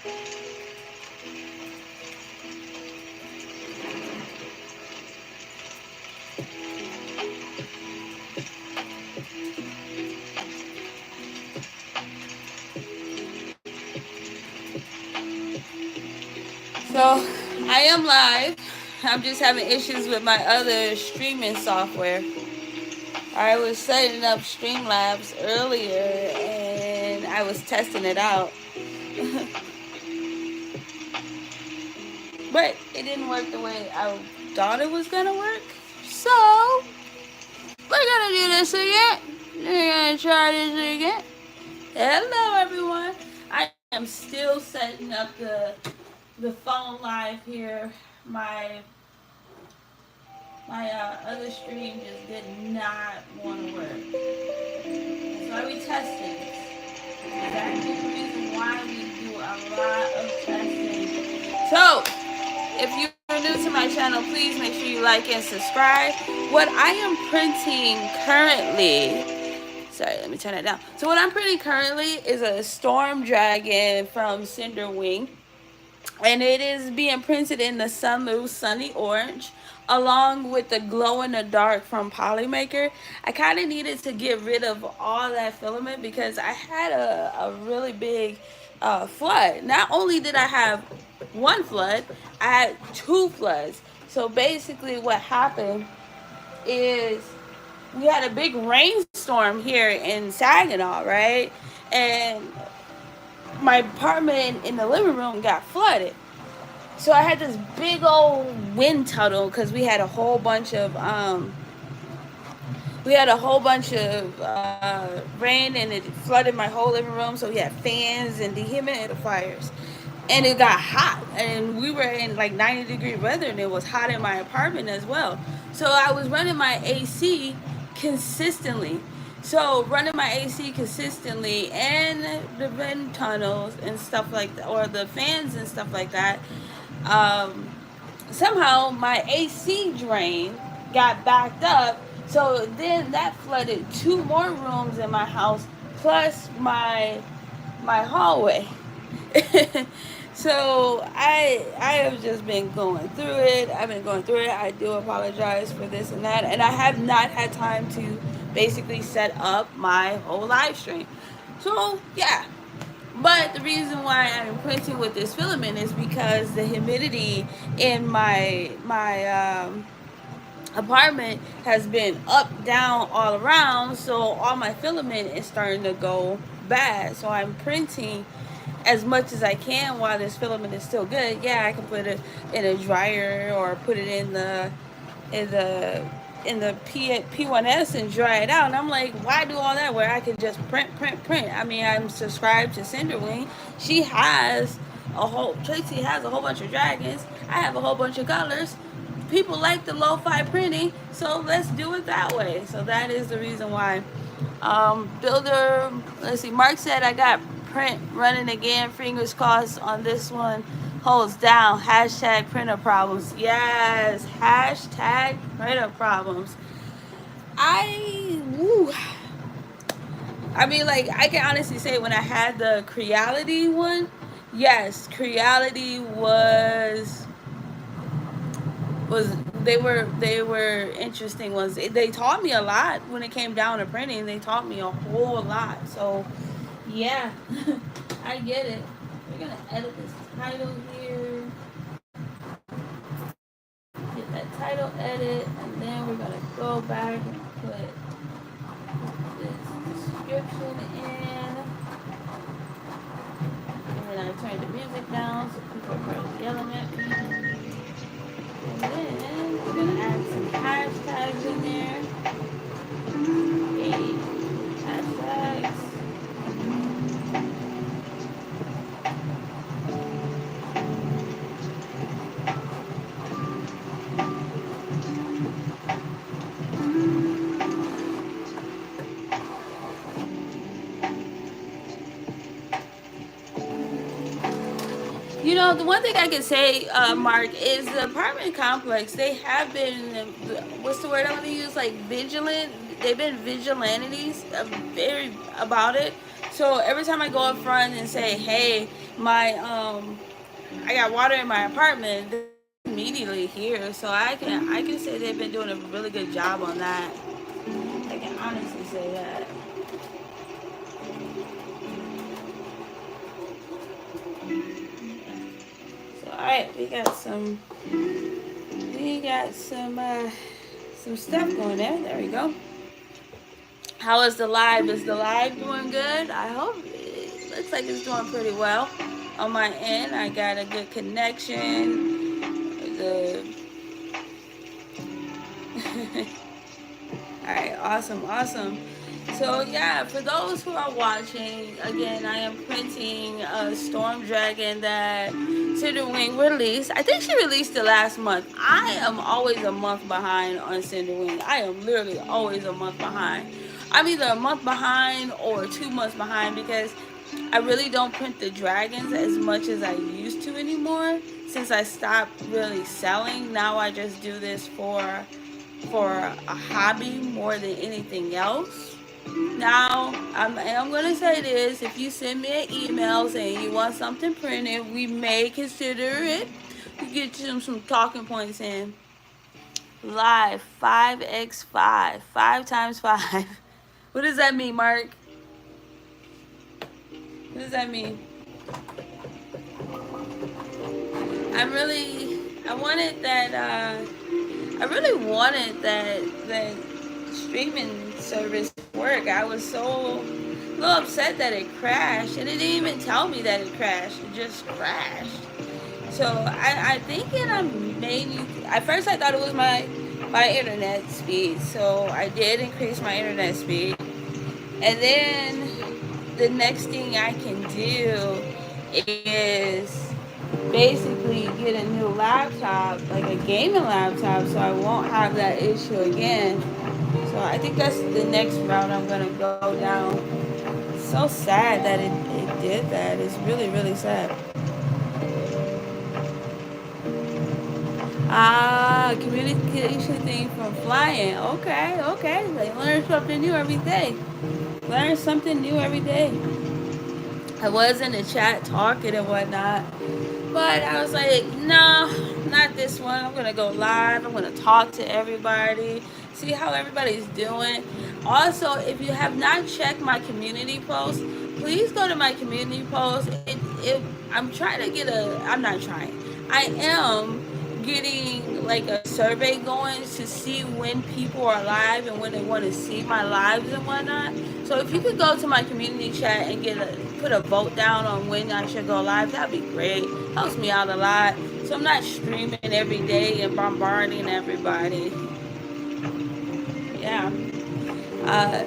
So I am live. I'm just having issues with my other streaming software. I was setting up Streamlabs earlier and I was testing it out. But it didn't work the way I thought it was gonna work. So we're gonna do this again. We're gonna try this again. Hello everyone. I am still setting up the phone live here. My other stream just did not want to work. That's why we testing this. Exactly the reason why we do a lot of testing. So, if you're new to my channel, please make sure you like and subscribe. What I am printing currently, sorry, let me turn it down. So what I'm printing currently is a Storm Dragon from Cinderwing. And it is being printed in the Sunloo Sunny Orange along with the Glow in the Dark from Polymaker. I kind of needed to get rid of all that filament because I had a really big flood. Not only did I have one flood, I had two floods. So basically what happened is we had a big rainstorm here in Saginaw, right? And my apartment in the living room got flooded. So I had this big old wind tunnel because we had a whole bunch of rain and it flooded my whole living room. So we had fans and dehumidifiers, and it got hot. And we were in like 90-degree weather, and it was hot in my apartment as well. So I was running my AC consistently. So running my AC consistently and the wind tunnels and stuff like that, or the fans and stuff like that, um, somehow my AC drain got backed up. So then that flooded two more rooms in my house plus my hallway. So I have just been going through it. I've been going through it. I do apologize for this and that, and I have not had time to basically set up my whole live stream. So yeah, but the reason why I'm printing with this filament is because the humidity in my apartment has been up, down, all around. So all my filament is starting to go bad. So I'm printing as much as I can while this filament is still good. Yeah, I can put it in a dryer or put it in the P1S and dry it out. And I'm like, why do all that where I can just print? I mean, I'm subscribed to Cinderwing. Tracy has a whole bunch of dragons. I have a whole bunch of colors. People like the lo-fi printing, so let's do it that way. So that is the reason why. Builder, let's see, Mark said I got print running again. Fingers crossed on this one. Holds down. Hashtag printer problems. Yes. Hashtag printer problems. Woo. I mean, like, I can honestly say when I had the Creality one, yes, Creality was they were interesting ones. They taught me a lot when it came down to printing. They taught me a whole lot. So yeah, I get it. We're gonna edit this title here. Get that title edit, and then we're gonna go back and put this description in. And then I turn the music down so people are yelling at me. And then we're gonna add some hashtags in there. Hey, hashtags. You know, the one thing I can say, Mark, is the apartment complex, they have been, what's the word I'm going to use, like vigilant. They've been vigilantes very about it. So every time I go up front and say, hey, my I got water in my apartment. They immediately here, so I can say they've been doing a really good job on that. I can honestly say that. So all right, we got some stuff going there. There we go. How is the live? Is the live doing good? I hope it looks like it's doing pretty well on my end. I got a good connection. The All right, awesome, awesome. So yeah, for those who are watching, again, I am printing a Storm Dragon that Cinderwing released. I think she released it last month. I am always a month behind on Cinderwing. I am literally always a month behind. I'm either a month behind or 2 months behind because I really don't print the dragons as much as I used to anymore since I stopped really selling. Now I just do this for a hobby more than anything else. Now, I'm going to say this. If you send me an email saying you want something printed, we may consider it. You get some talking points in. Live 5x5. 5 times 5. What does that mean, Mark? What does that mean? I wanted that, I really wanted that streaming service to work. I was so a little upset that it crashed, and it didn't even tell me that it crashed. It just crashed. So I think it made me. At first, I thought it was my internet speed. So I did increase my internet speed, and then the next thing I can do is basically get a new laptop, like a gaming laptop, so I won't have that issue again. So I think that's the next route I'm gonna go down. So sad that it did that. It's really, really sad. Ah, communication thing from flying. Okay, okay. They learn something new every day. Learn something new every day. I was in the chat talking and whatnot. But I was like, no, not this one. I'm gonna go live. I'm gonna talk to everybody, see how everybody's doing. Also, if you have not checked my community post, please go to my community post. I'm trying to get a. I'm not trying. I am getting like a survey going to see when people are live and when they want to see my lives and whatnot. So if you could go to my community chat and put a vote down on when I should go live, that'd be great. Helps me out a lot. So I'm not streaming every day and bombarding everybody. Yeah. Uh,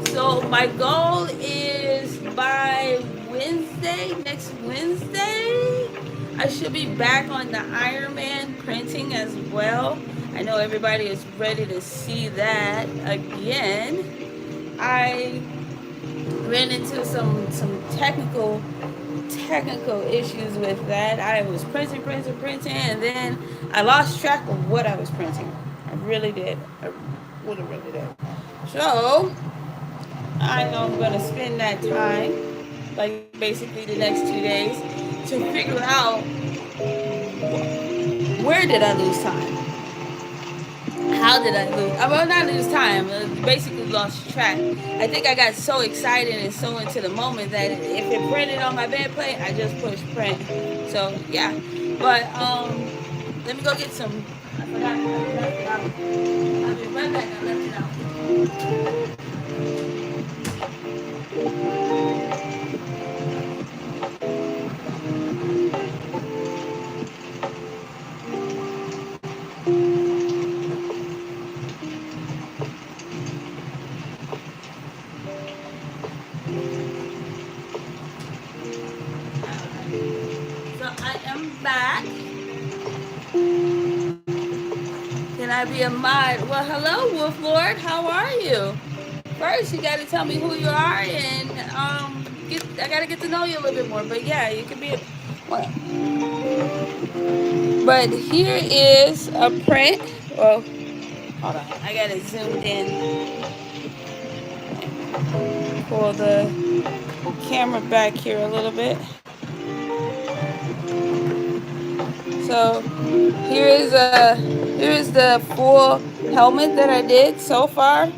so my goal is by Wednesday, next Wednesday, I should be back on the Iron Man printing as well. I know everybody is ready to see that again. I ran into some technical issues with that. I was printing, and then I lost track of what I was printing. I really did. I really did. So I know I'm gonna spend that time, like basically the next 2 days, to figure out where did I lose time. How did I lose? I will not lose time. I basically lost track. I think I got so excited and so into the moment that if it printed on my bed plate, I just pushed print. So yeah, but let me go get some. I forgot. I left it out. I'll be right back. I left it out. So I am back. Can I be a mod? Well, hello, Wolf Lord. How are you? First, you got to tell me who you are, and I got to get to know you a little bit more. But yeah, you can be a. Well, but here is a print. Well, hold on. I got it zoomed in. Pull the camera back here a little bit. So here is the full helmet that I did so far.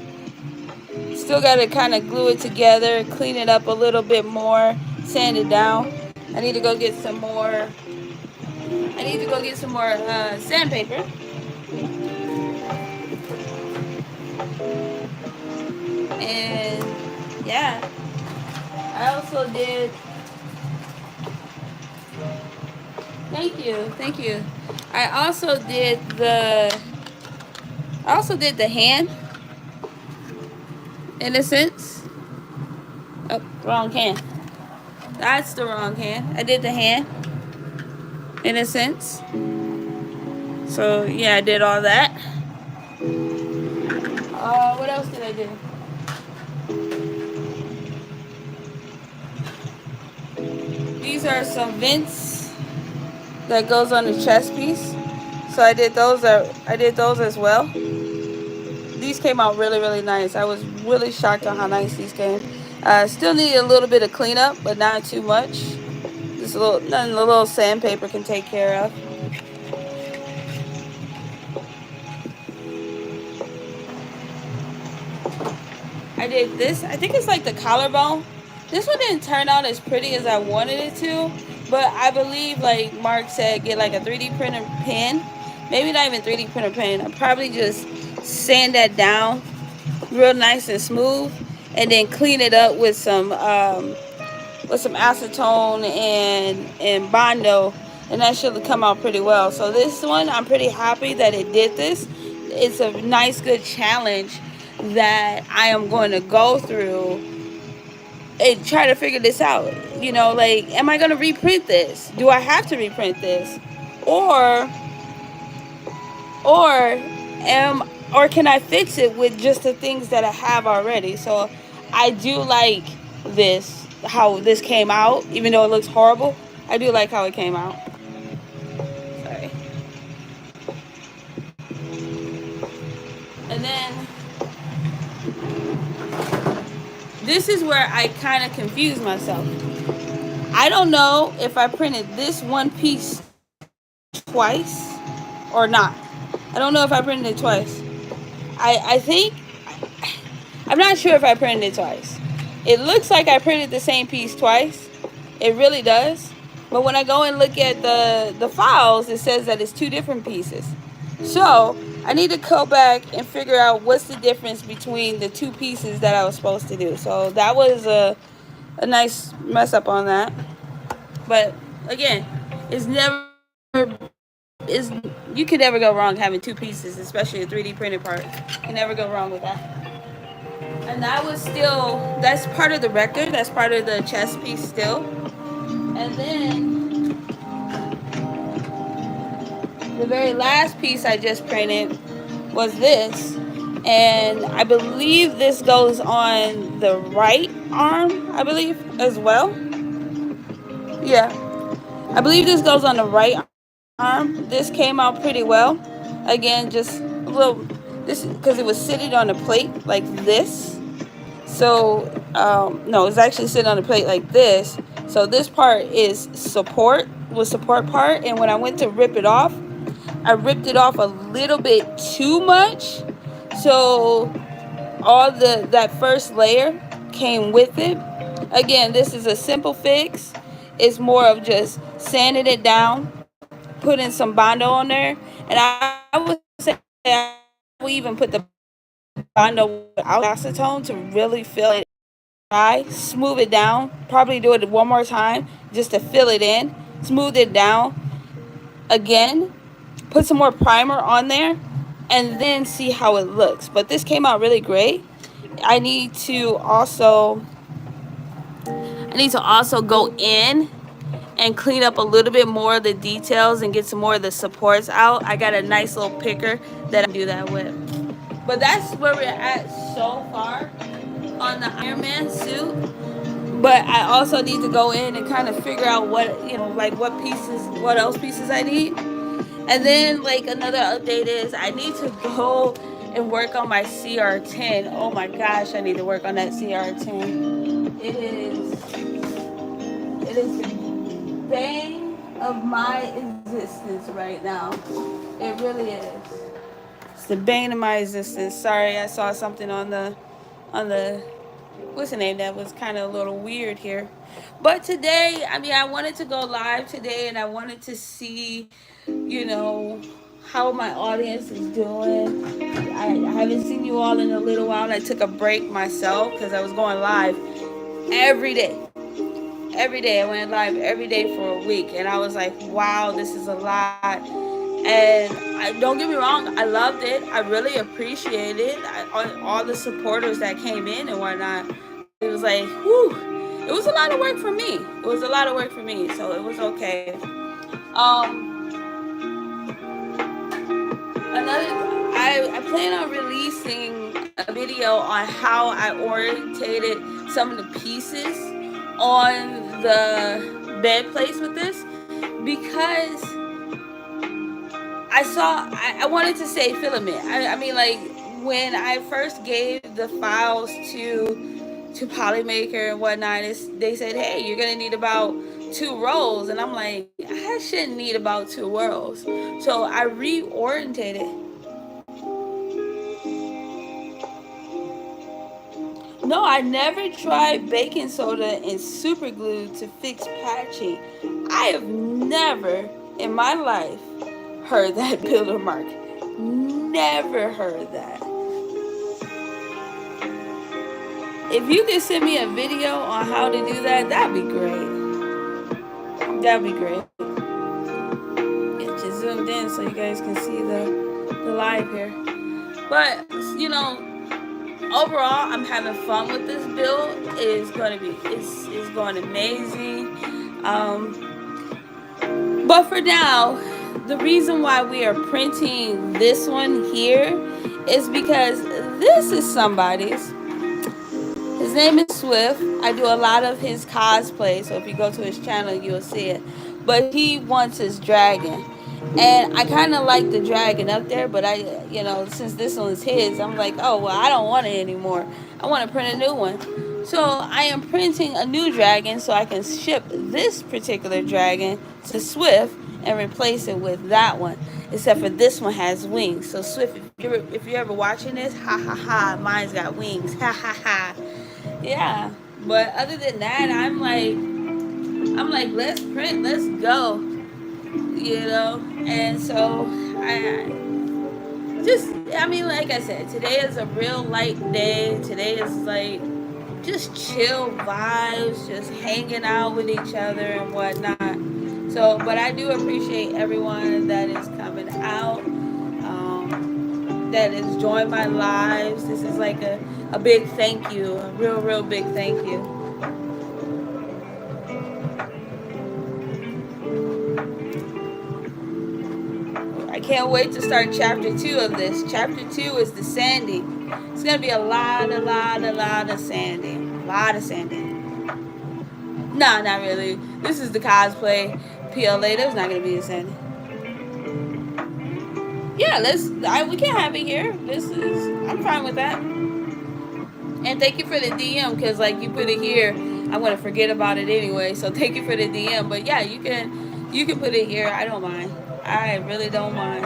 Still got to kind of glue it together, clean it up a little bit more, sand it down. I need to go get some more. I need to go get some more sandpaper. And yeah, I also did. Thank you, thank you. I also did the. I also did the hand, in a sense. Oh, wrong hand. That's the wrong hand. I did the hand, in a sense. So yeah, I did all that. What else did I do? These are some vents that goes on the chest piece. So I did those. I did those as well. These came out really, really nice. I was really shocked on how nice these came. Still need a little bit of cleanup, but not too much. Just a little, nothing a little sandpaper can take care of. I did this. I think it's like the collarbone. This one didn't turn out as pretty as I wanted it to, but I believe, like Mark said, get like a 3D printer pen. Maybe not even 3D printer pen. I'll probably just sand that down real nice and smooth, and then clean it up with some acetone and bondo, and that should come out pretty well. So this one, I'm pretty happy that it did this. It's a nice, good challenge that I am going to go through and try to figure this out. You know, like, am I going to reprint this? Do I have to reprint this, or or am or can I fix it with just the things that I have already? So I do like this, how this came out, even though it looks horrible. I do like how it came out. Sorry. And then this is where I kind of confuse myself. I don't know if I printed this one piece twice or not. I don't know if I printed it twice. I think, I'm not sure if I printed it twice. It looks like I printed the same piece twice. It really does. But when I go and look at the files, it says that it's two different pieces. So I need to go back and figure out what's the difference between the two pieces that I was supposed to do. So that was a nice mess up on that. But again, it's never is you can never go wrong having two pieces, especially a 3D printed part. You can never go wrong with that. And that was still, that's part of the record, that's part of the chess piece still. And then the very last piece I just printed was this, and I believe this goes on the right arm, I believe, as well. Yeah, I believe this goes on the right arm. This came out pretty well. Again, just a little, this because it was sitting on a plate like this. So no, it's actually sitting on a plate like this. So this part is support part, and when I went to rip it off, I ripped it off a little bit too much. So all that first layer came with it. Again, this is a simple fix. It's more of just sanding it down, putting some bondo on there, and I would say I would even put the bondo without acetone to really fill it dry, smooth it down, probably do it one more time just to fill it in, smooth it down again, put some more primer on there, and then see how it looks. But this came out really great. I need to also go in and clean up a little bit more of the details and get some more of the supports out. I got a nice little picker that I do that with. But that's where we're at so far on the Iron Man suit. But I also need to go in and kind of figure out what, like what else pieces I need. And then, like, another update is I need to go and work on my CR10. Oh my gosh, I need to work on that CR10. It is the bane of my existence. existence right now. It really is. It's the bane of my existence. Sorry, I saw something on the what's the name that was kind of a little weird here. But today, I mean, I wanted to go live today, and I wanted to see, you know, how my audience is doing. I haven't seen you all in a little while. I took a break myself because I was going live every day. Every day. I went live every day for a week, and I was like, wow, this is a lot. And don't get me wrong, I loved it. I really appreciated it. All the supporters that came in and whatnot. But it was like, whew, it was a lot of work for me. It was a lot of work for me, so it was okay. I plan on releasing a video on how I orientated some of the pieces on the bed place with this, because I wanted to say filament. I mean, like, when I first gave the files to Polymaker and whatnot, they said, hey, you're gonna need about 2 rolls, and I'm like, I shouldn't need about 2 rolls. So I reorientated. No, I never tried baking soda and super glue to fix patching. I have never in my life heard that, Pillar Mark. Never heard that. If you could send me a video on how to do that, that'd be great. That'd be great. Get you zoomed in so you guys can see the live here. But, you know, overall, I'm having fun with this build. It's going amazing. But for now, the reason why we are printing this one here is because this is somebody's. His name is Swift. I do a lot of his cosplay, so if you go to his channel, you'll see it. But he wants his dragon. And I kind of like the dragon up there, but since this one is his, I'm like, oh, well, I don't want it anymore. I want to print a new one. So I am printing a new dragon so I can ship this particular dragon to Swift and replace it with that one. Except for this one has wings. So Swift, if you're ever watching this, ha ha ha, mine's got wings, ha ha ha. Yeah. But other than that, I'm like, let's print, let's go. And so I mean, like I said, today is a real light day. Today is like just chill vibes, just hanging out with each other and whatnot. So, but I do appreciate everyone that is coming out, that has joined my lives. This is like a big thank you, a real big thank you. I can't wait to start chapter 2 of this. Chapter 2 is the sanding. It's going to be a lot of sanding. A lot of sanding. Nah, not really. This is the cosplay. PLA, there's not going to be a sanding. Yeah, we can't have it here. I'm fine with that. And thank you for the DM, because like you put it here, I'm going to forget about it anyway. So thank you for the DM. But yeah, you can put it here. I don't mind. I really don't mind.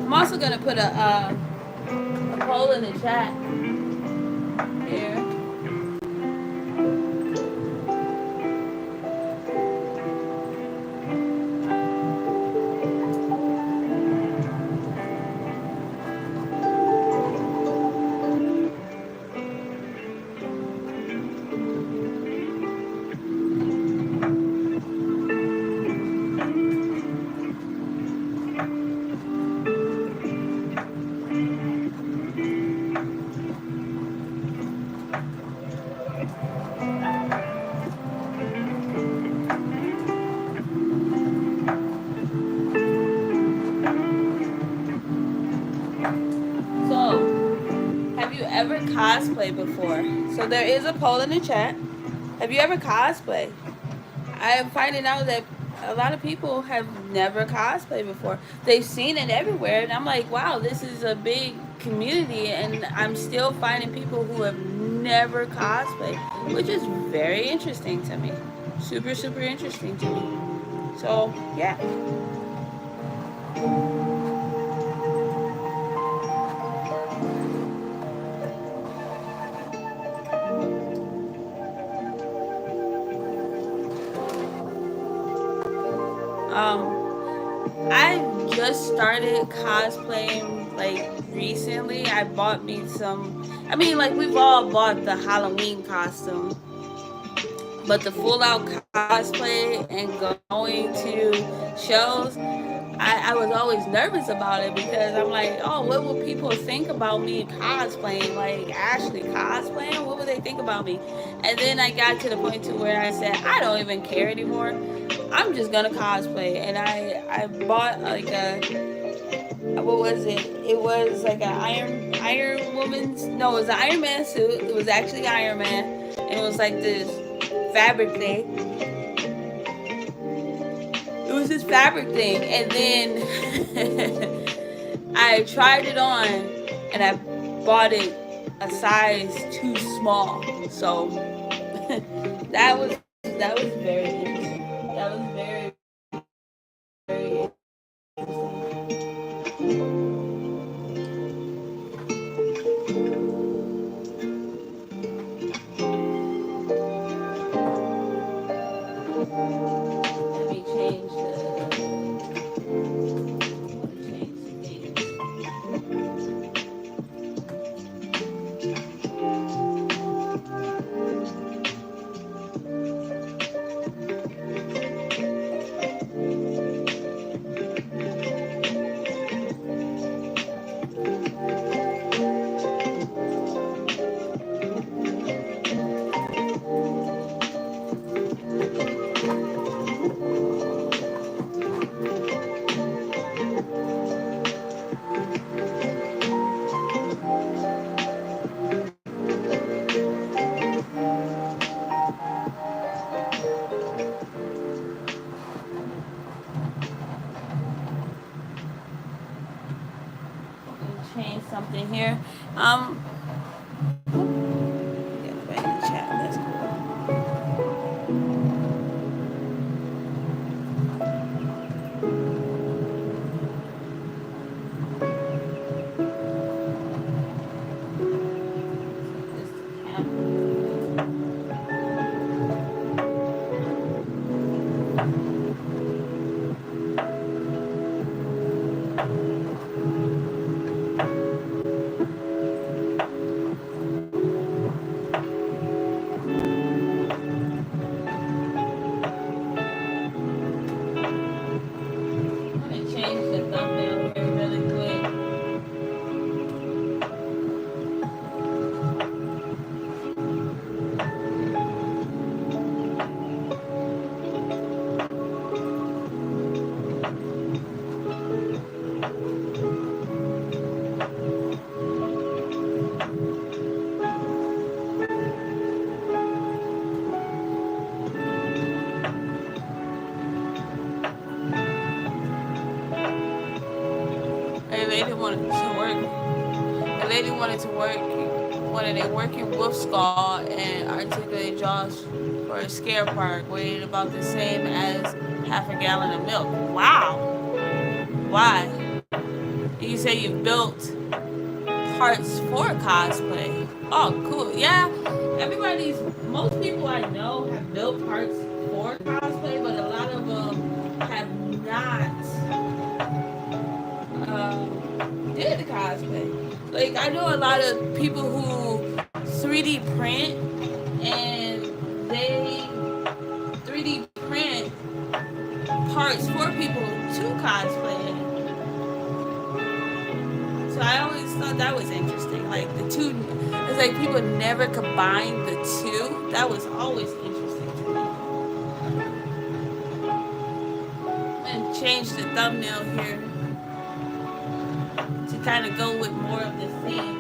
I'm also going to put a poll in the chat here. Ever cosplay before? So there is a poll in the chat. Have you ever cosplayed? I am finding out that a lot of people have never cosplayed before. They've seen it everywhere, and I'm like, wow, this is a big community, and I'm still finding people who have never cosplayed, which is very interesting to me. Super, super interesting to me. So, yeah. I just started cosplaying like recently. I bought me some. I mean, like we've all bought the Halloween costume, but the full out cosplay and going to shows, I was always nervous about it because I'm like, oh, what will people think about me cosplaying? Like actually cosplaying? What would they think about me? And then I got to the point to where I said, I don't even care anymore. I'm just gonna cosplay, and I bought like a, what was it? It was like an Iron Woman's, no, it was an Iron Man suit. It was actually Iron Man, and it was like this fabric thing. It was this fabric thing, and then I tried it on, and I bought it a size too small. So that was very interesting. That was very let me change the things. Change something here. Get everybody in the chat. That's cool. I'm gonna change the thumbnail here really quick. A lady wanted to work. A lady wanted to work. Wanted a working wolf skull and articulated jaws for a scare park. Weighed about the same as half a gallon of milk. Wow. Why? You say you built parts for cosplay. Oh, cool. Yeah, everybody's, most people I know have built parts for cosplay, but a lot of them have not did cosplay. Like, I know a lot of people who 3D print and they 3D print parts for people to cosplay. So I always thought that was interesting. Like the two, it's like people never combined the two. That was always interesting to me. And change the thumbnail here to kind of go with more of the theme.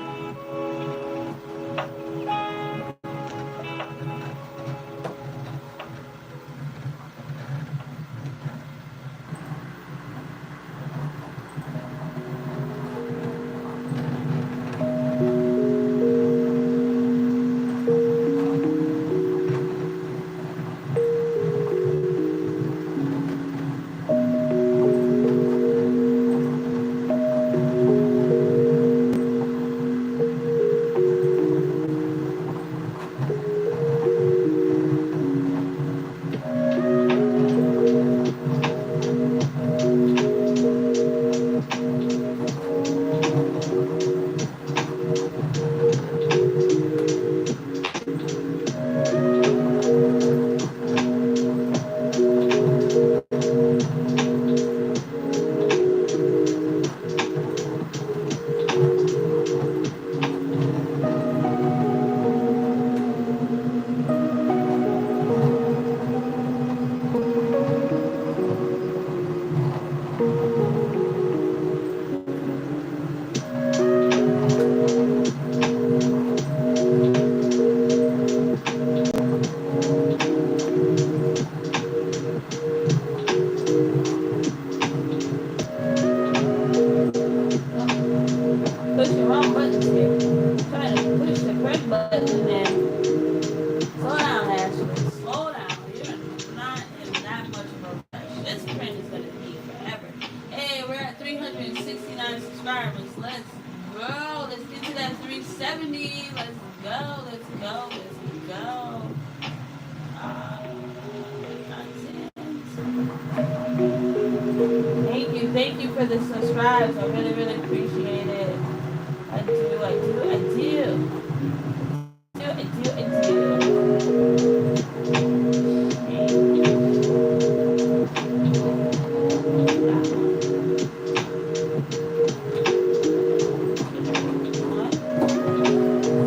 70. Let's go. Let's go. Let's go. Uh, Thank you. Thank you for the subscribes. I really, really appreciate it. I do. I do. I do. I do.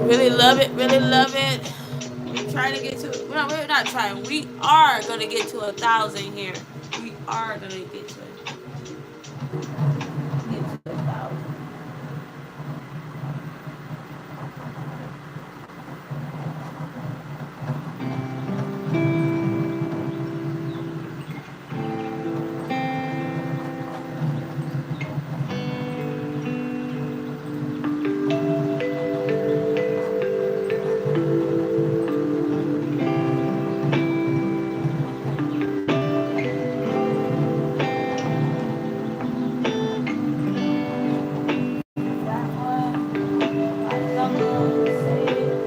Really love it. Really love it. We're trying to get to. No, we're not trying. We are gonna get to 1,000 here. We are gonna get to it. Get to 1,000. That one. My number. Save.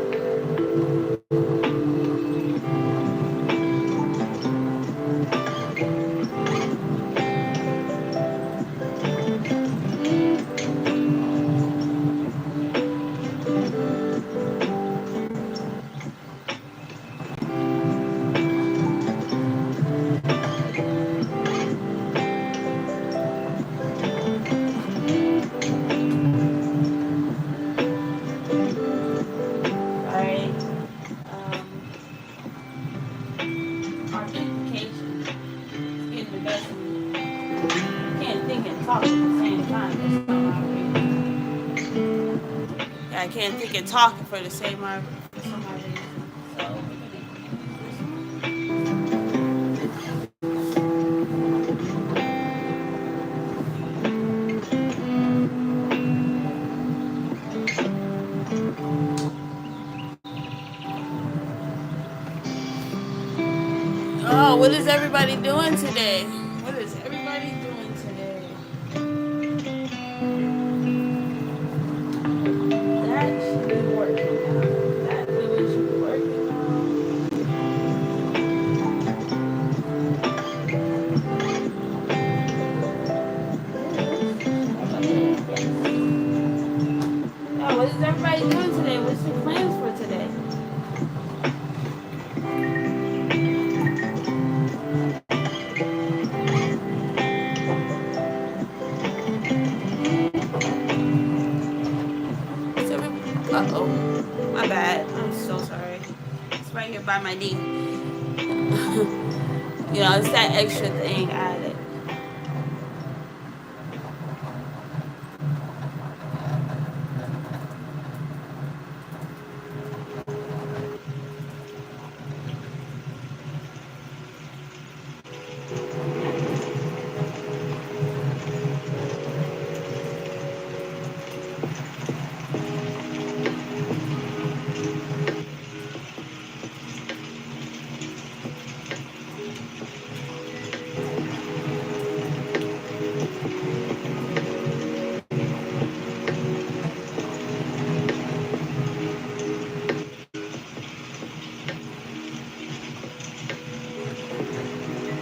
Sorry. Um, authentication. It's getting the best of me. I can't think and talk at the same time. For some odd reason. Yeah, I can't think and talk for the same for some odd reason. So we're gonna use this one. Oh, what is everybody doing today? What is everybody doing today? That should be working now. That really should be working now. Oh, what is everybody doing today? What's your plans for today? Uh oh, my bad. I'm so sorry. It's right here by my knee. It's that extra thing added.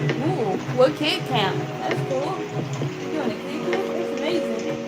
Ooh, what kid camp? That's cool. You doing a kid camp? That's amazing.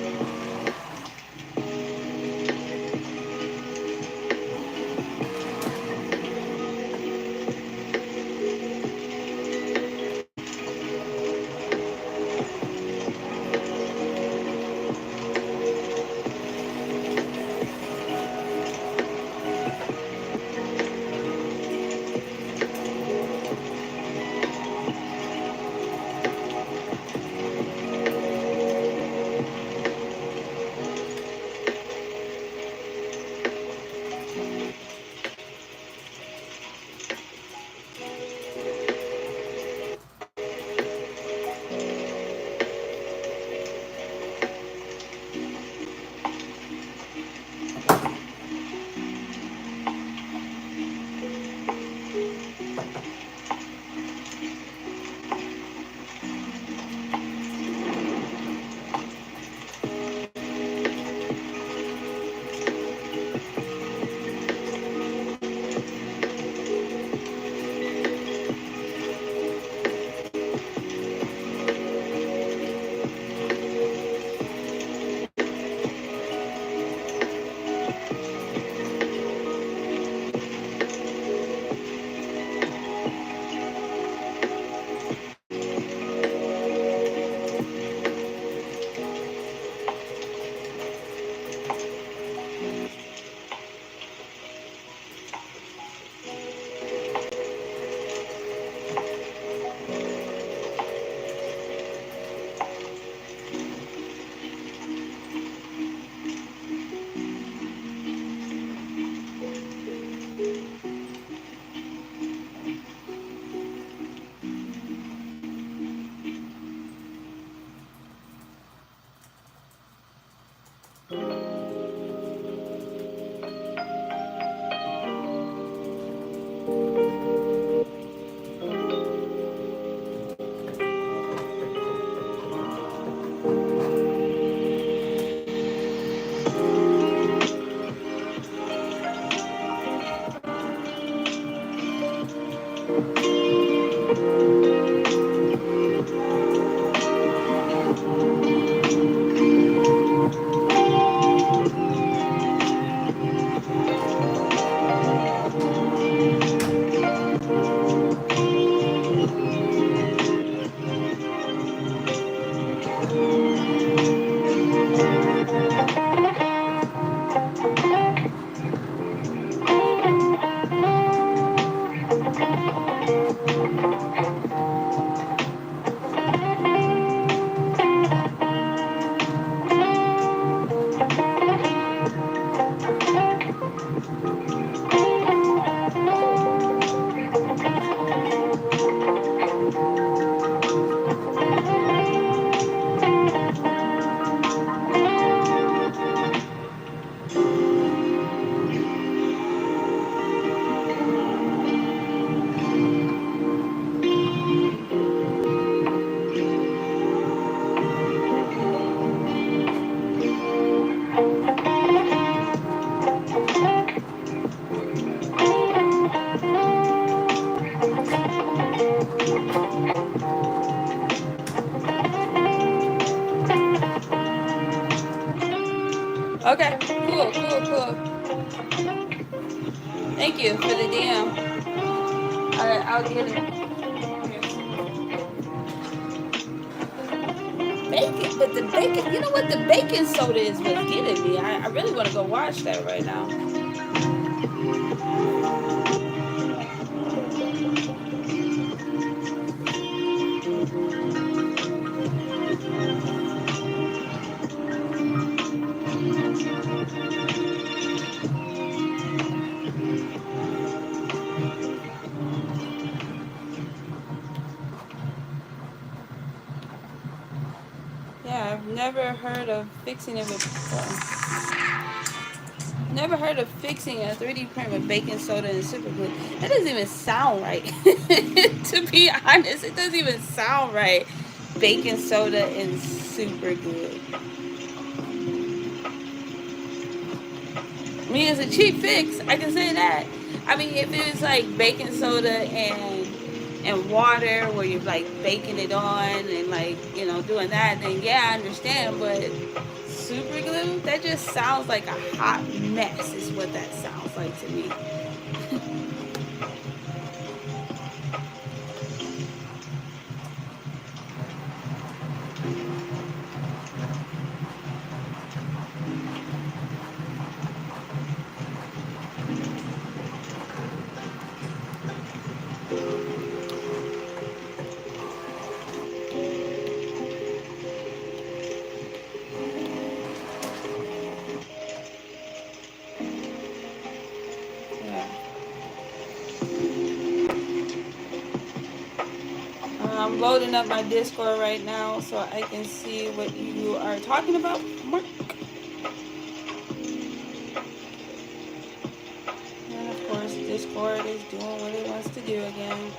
Okay, cool, cool, cool. Thank you for the DM. I'll get it. Bacon, but the bacon, you know what? The bacon soda is what's getting me. I really want to go watch that right now. Yeah, I've never heard of fixing it with. Never heard of fixing a 3D print with baking soda and super glue. That doesn't even sound right. To be honest, it doesn't even sound right. Baking soda and super glue. I mean, it's a cheap fix. I can say that. I mean, if it was like baking soda and water, where you're like baking it on and like doing that, then yeah, I understand. But super glue, that just sounds like a hot mess. Is what that sounds like to me. Yeah. I'm loading up my Discord right now so I can see what you are talking about, Mark. And of course, Discord is doing what it wants to do again.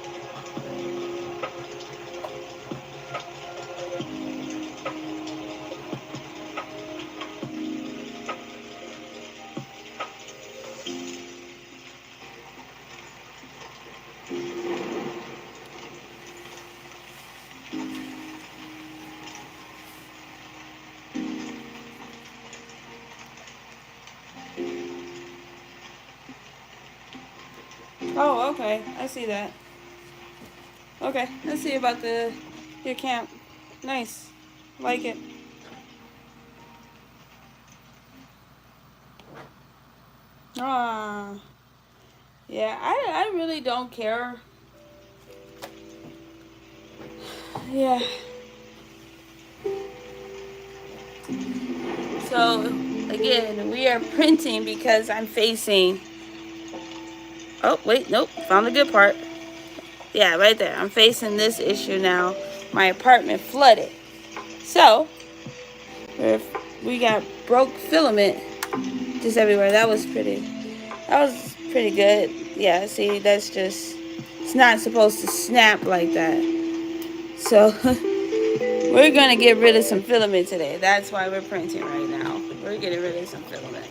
Oh, okay. I see that. Okay, let's see about your camp. Nice. Like it. Ah. Yeah, I really don't care. Yeah. So, again, we are printing because I'm facing. Oh, wait, nope. Found the good part. Yeah, right there. I'm facing this issue now. My apartment flooded. So, we got broke filament just everywhere. That was pretty good. Yeah, see, that's just, it's not supposed to snap like that. So, we're going to get rid of some filament today. That's why we're printing right now. We're getting rid of some filament.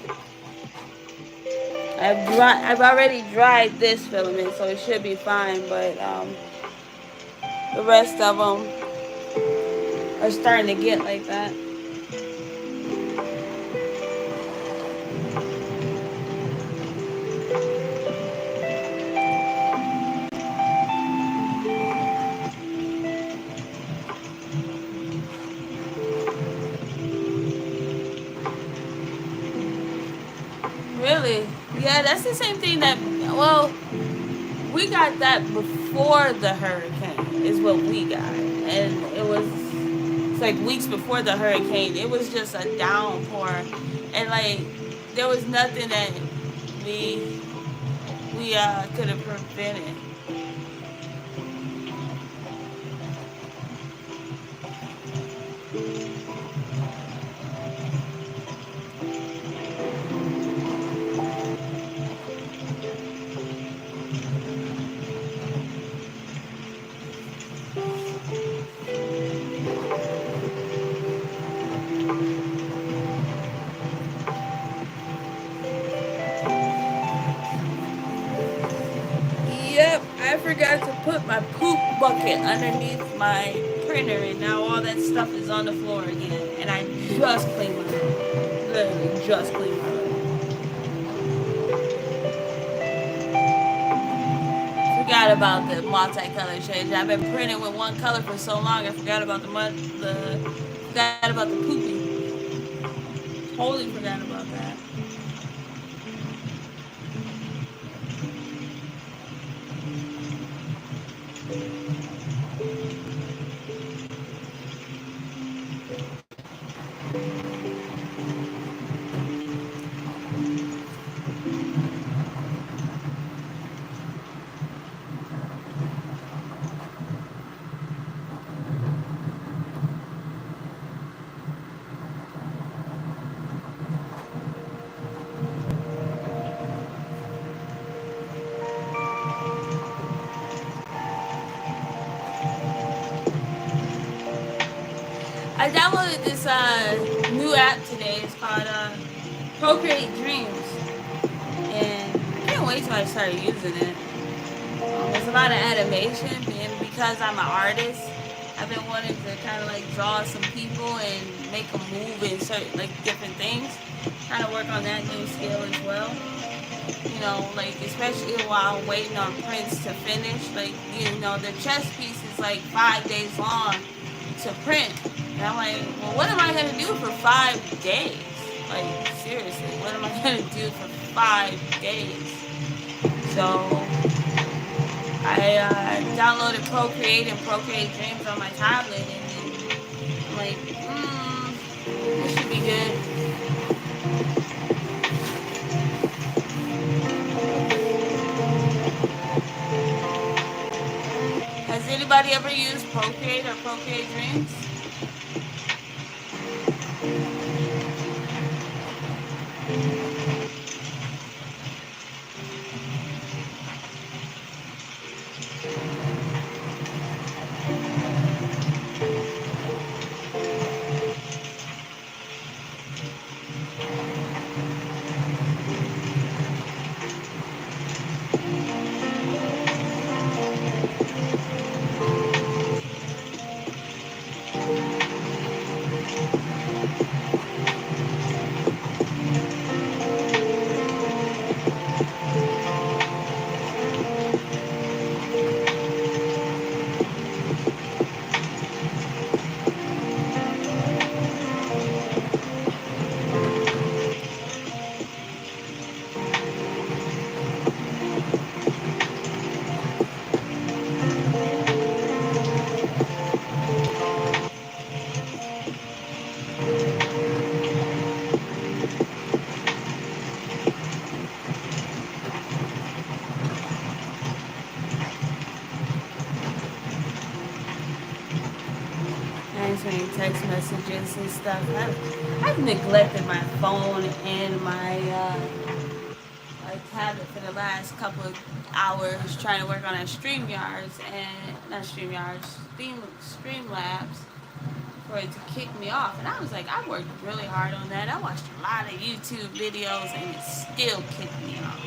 I've already dried this filament, so it should be fine. But the rest of them are starting to get like that. Really? Yeah, that's the same thing that. Well, we got that before the hurricane. Is what we got, and it was. It's like weeks before the hurricane. It was just a downpour, and like there was nothing that we we could have prevented. Yep, I forgot to put my poop bucket underneath my printer, and now all that stuff is on the floor again. And I just cleaned my room. Literally, just cleaned my room. Forgot about the multicolor shades. I've been printing with one color for so long. I forgot about forgot about the poopy. Totally forgot about that. I downloaded this new app today. It's called Procreate Dreams, and I can't wait till I start using it. There's a lot of animation, and because I'm an artist, I've been wanting to kind of like draw some people and make them move in certain like different things. Kind of work on that new skill as well. You know, like especially while waiting on prints to finish. Like the chess piece is like 5 days long to print. And I'm like, well, what am I gonna do for 5 days? Like seriously, what am I gonna do for 5 days? So I downloaded Procreate and Procreate Dreams on my tablet, and then I'm like, this should be good. Has anybody ever used Procreate or Procreate Dreams? Answering text messages and stuff. I've neglected my phone and my tablet for the last couple of hours trying to work on that StreamYards and not StreamYards, Streamlabs for it to kick me off. And I was like, I worked really hard on that. I watched a lot of YouTube videos and it still kicked me off.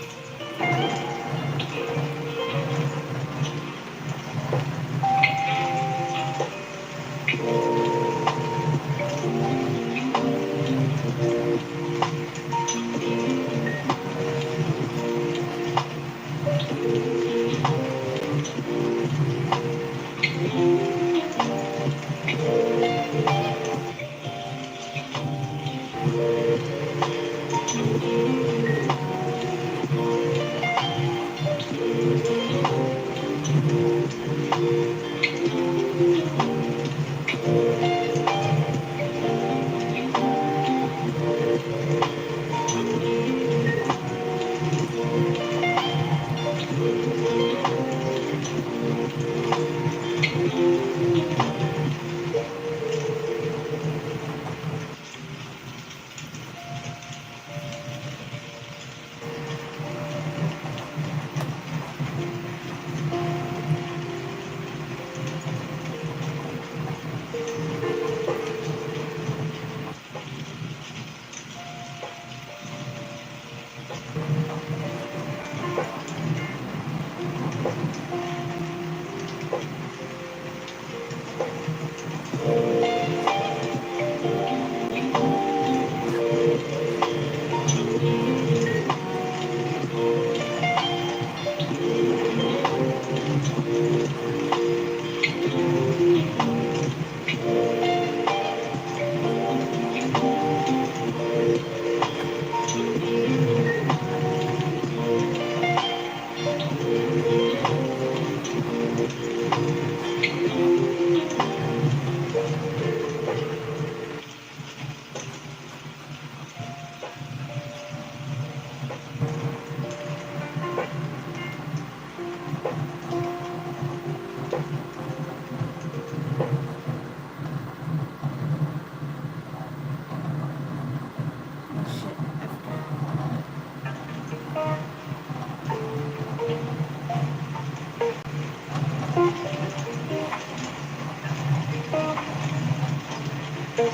I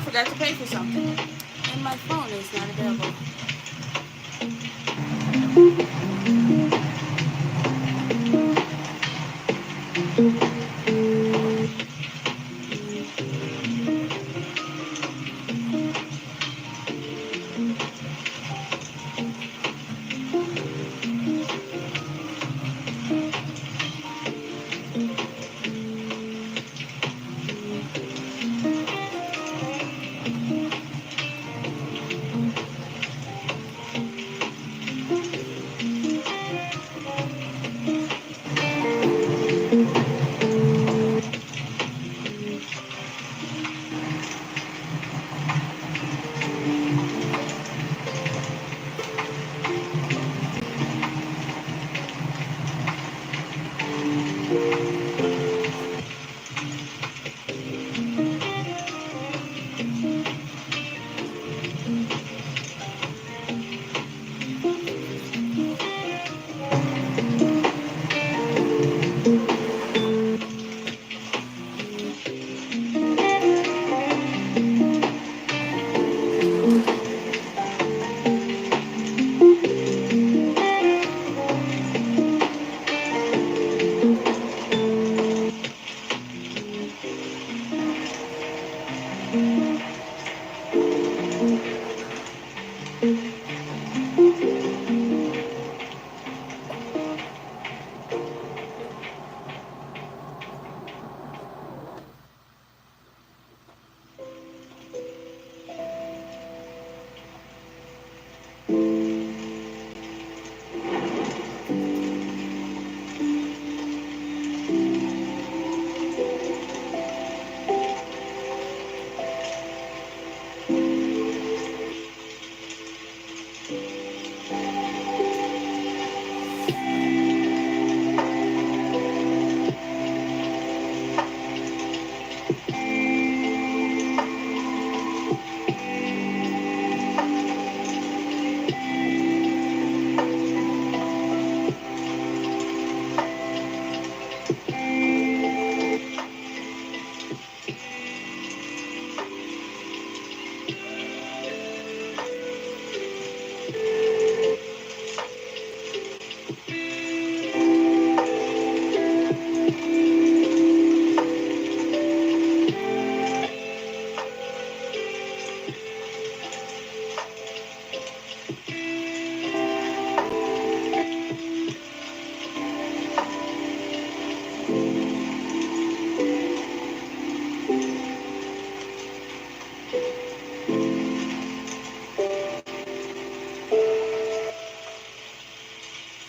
forgot to pay for something, and my phone is not available.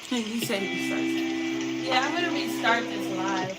He said he restarts. Yeah, I'm gonna restart this live.